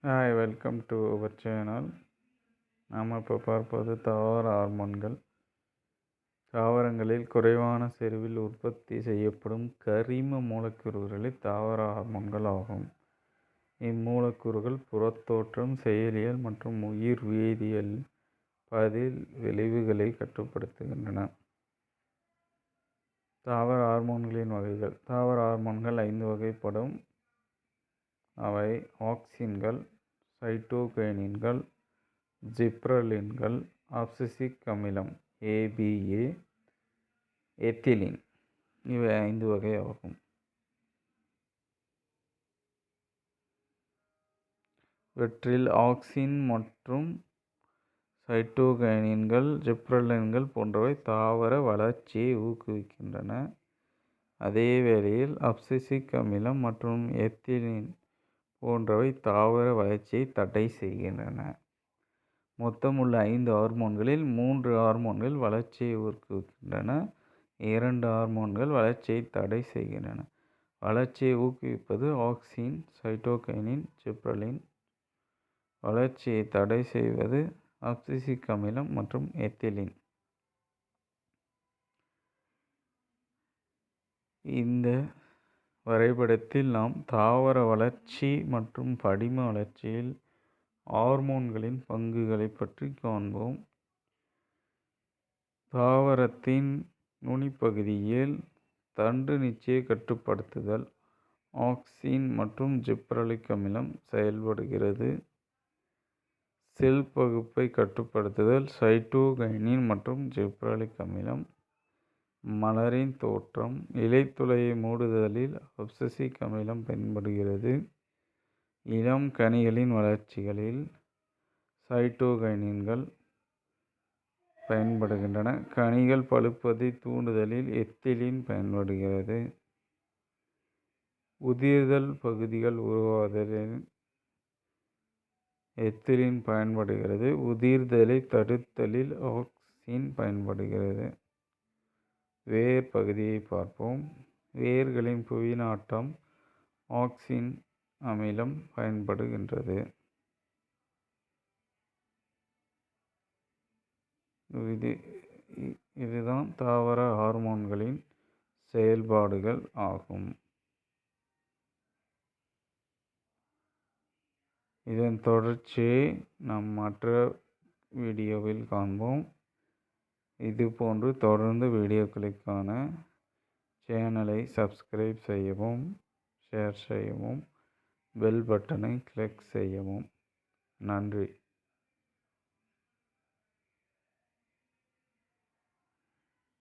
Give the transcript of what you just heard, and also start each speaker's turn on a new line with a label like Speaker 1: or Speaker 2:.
Speaker 1: Hi, welcome to our channel. நாம் இப்போ பார்ப்பது தாவர ஹார்மோன்கள். தாவரங்களில் குறைவான செறிவில் உற்பத்தி செய்யப்படும் கரிம மூலக்கூறுகளே தாவர ஹார்மோன்கள் ஆகும். இம்மூலக்கூறுகள் புறத்தோற்றம், செயலியல் மற்றும் உயிர் வேதியியல் பதில் விளைவுகளை கட்டுப்படுத்துகின்றன. தாவர ஹார்மோன்களின் வகைகள். தாவர ஹார்மோன்கள் 5 வகைப்படும். அவை ஆக்சின்கள், சைட்டோகைனின்கள், ஜிப்ரலின்கள், அப்சிசிக் அமிலம் ABA, எத்திலீன். இவை 5 வகை ஆகும். இவற்றில் ஆக்சின் மற்றும் சைட்டோகைனின்கள், ஜிப்ரலின்கள் போன்றவை தாவர வளர்ச்சியை ஊக்குவிக்கின்றன. அதே வேளையில் அப்சிசிக் அமிலம் மற்றும் எத்திலீன் போன்றவை தாவர வளர்ச்சியை தடை செய்கின்றன. மொத்தமுள்ள 5 ஹார்மோன்களில் 3 ஹார்மோன்கள் வளர்ச்சியை ஊக்குவிக்கின்றன, 2 ஹார்மோன்கள் வளர்ச்சியை தடை செய்கின்றன. வளர்ச்சியை ஊக்குவிப்பது ஆக்சின், சைட்டோகைனின், ஜிப்ரலின். வளர்ச்சியை தடை செய்வது அப்சிசிக் அமிலம் மற்றும் எத்திலீன். இந்த வரைபடத்தில் நாம் தாவர வளர்ச்சி மற்றும் படிம வளர்ச்சியில் ஹார்மோன்களின் பங்குகளை பற்றி காண்போம். தாவரத்தின் நுனிப்பகுதியில் தண்டு நீட்சியை கட்டுப்படுத்துதல் ஆக்சின் மற்றும் ஜிப்ரலிக் அமிலம் செயல்படுகிறது. செல் பகுப்பை கட்டுப்படுத்துதல் சைட்டோகைனின் மற்றும் ஜிப்ரலிக் அமிலம். மலரின் தோற்றம், இலைத்துளையை மூடுதலில் அப்சிசிக் அமிலம் பயன்படுகிறது. இளம் கனிகளின் வளர்ச்சிகளில் சைட்டோகைனின்கள் பயன்படுகின்றன. கனிகள் பழுப்பதை தூண்டுதலில் எத்திலீன் பயன்படுகிறது. உதிர்தல் பகுதிகள் உருவாவதில் எத்திலீன் பயன்படுகிறது. உதிர்தலை தடுத்தலில் ஆக்சின் பயன்படுகிறது. வேர் பகுதியை பார்ப்போம். வேர்களின் புவிநாட்டம் ஆக்சின் அமிலம் பயன்படுகின்றது. இதுதான் தாவர ஹார்மோன்களின் செயல்பாடுகள் ஆகும். இதன் தொடர்ச்சியை நாம் மற்ற வீடியோவில் காண்போம். இதுபோன்று தொடர்ந்து வீடியோக்களை காண சேனலை சப்ஸ்கிரைப் செய்யவும், ஷேர் செய்யவும், பெல் பட்டனை கிளிக் செய்யவும். நன்றி.